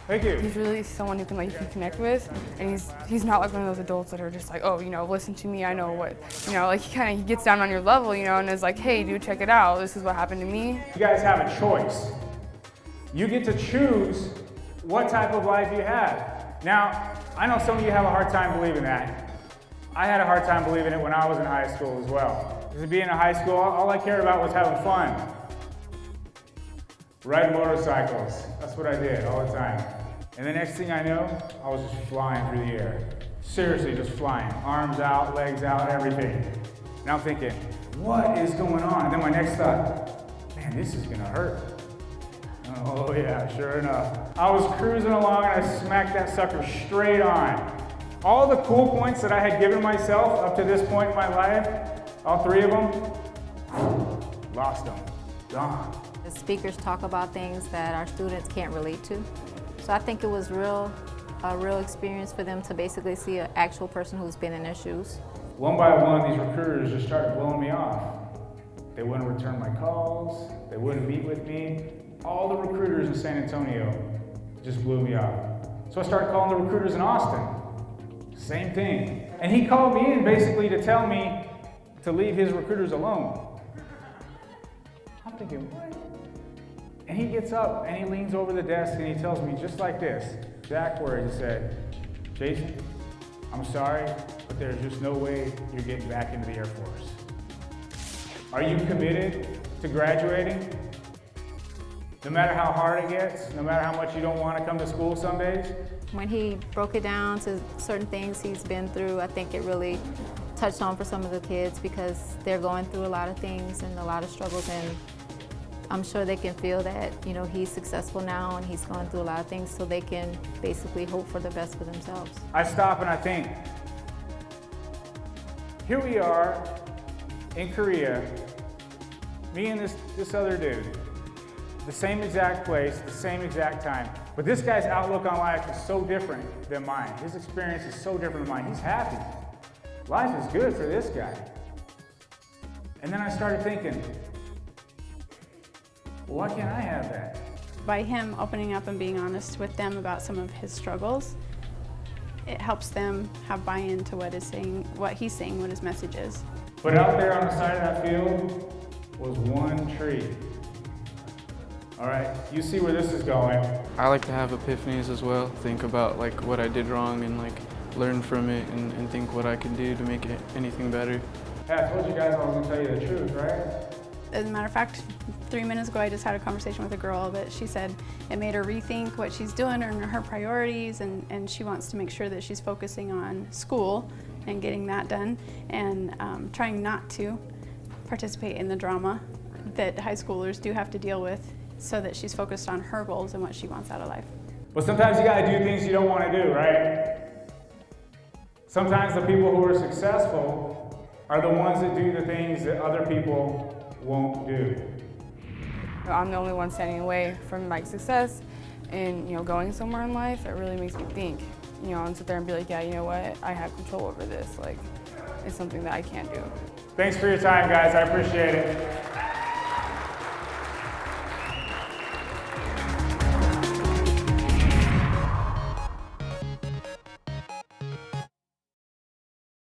Thank you. He's really someone who can you can connect with, and he's not like one of those adults that are just like, oh, listen to me, I know what, he gets down on your level, and is like, hey, dude, check it out, this is what happened to me. You guys have a choice. You get to choose what type of life you have. Now, I know some of you have a hard time believing that. I had a hard time believing it when I was in high school as well. Because being in high school, all I cared about was having fun. Ride motorcycles, that's what I did all the time. And the next thing I know, I was just flying through the air. Seriously, just flying. Arms out, legs out, everything. And I'm thinking, what is going on? And then my next thought, man, this is gonna hurt. Oh yeah, sure enough. I was cruising along and I smacked that sucker straight on. All the cool points that I had given myself up to this point in my life, all three of them, lost them, gone. The speakers talk about things that our students can't relate to. So I think it was a real experience for them to basically see an actual person who's been in their shoes. One by one, these recruiters just started blowing me off. They wouldn't return my calls, they wouldn't meet with me. All the recruiters in San Antonio just blew me off. So I started calling the recruiters in Austin. Same thing. And he called me in basically to tell me to leave his recruiters alone. I'm thinking, what? And he gets up and he leans over the desk and he tells me just like this, exact words. He said, Jason, I'm sorry, but there's just no way you're getting back into the Air Force. Are you committed to graduating? No matter how hard it gets, no matter how much you don't want to come to school some days? When he broke it down to certain things he's been through, I think it really touched on for some of the kids because they're going through a lot of things and a lot of struggles, and I'm sure they can feel that, he's successful now and he's going through a lot of things, so they can basically hope for the best for themselves. I stop and I think, here we are in Korea, me and this other dude, the same exact place, the same exact time. But this guy's outlook on life is so different than mine. His experience is so different than mine. He's happy. Life is good for this guy. And then I started thinking, well, why can't I have that? By him opening up and being honest with them about some of his struggles, it helps them have buy-in to what he's saying, what his message is. But out there on the side of that field was one tree. All right, you see where this is going. I like to have epiphanies as well, think about what I did wrong and learn from it and think what I can do to make it anything better. Hey, I told you guys I was gonna tell you the truth, right? As a matter of fact, 3 minutes ago I just had a conversation with a girl that she said it made her rethink what she's doing and her priorities, and she wants to make sure that she's focusing on school and getting that done, and trying not to participate in the drama that high schoolers do have to deal with, so that she's focused on her goals and what she wants out of life. But sometimes you gotta do things you don't wanna do, right? Sometimes the people who are successful are the ones that do the things that other people won't do. I'm the only one standing away from my success and going somewhere in life. It really makes me think, and sit there and be like, yeah, you know what, I have control over this. It's something that I can't do. Thanks for your time, guys, I appreciate it.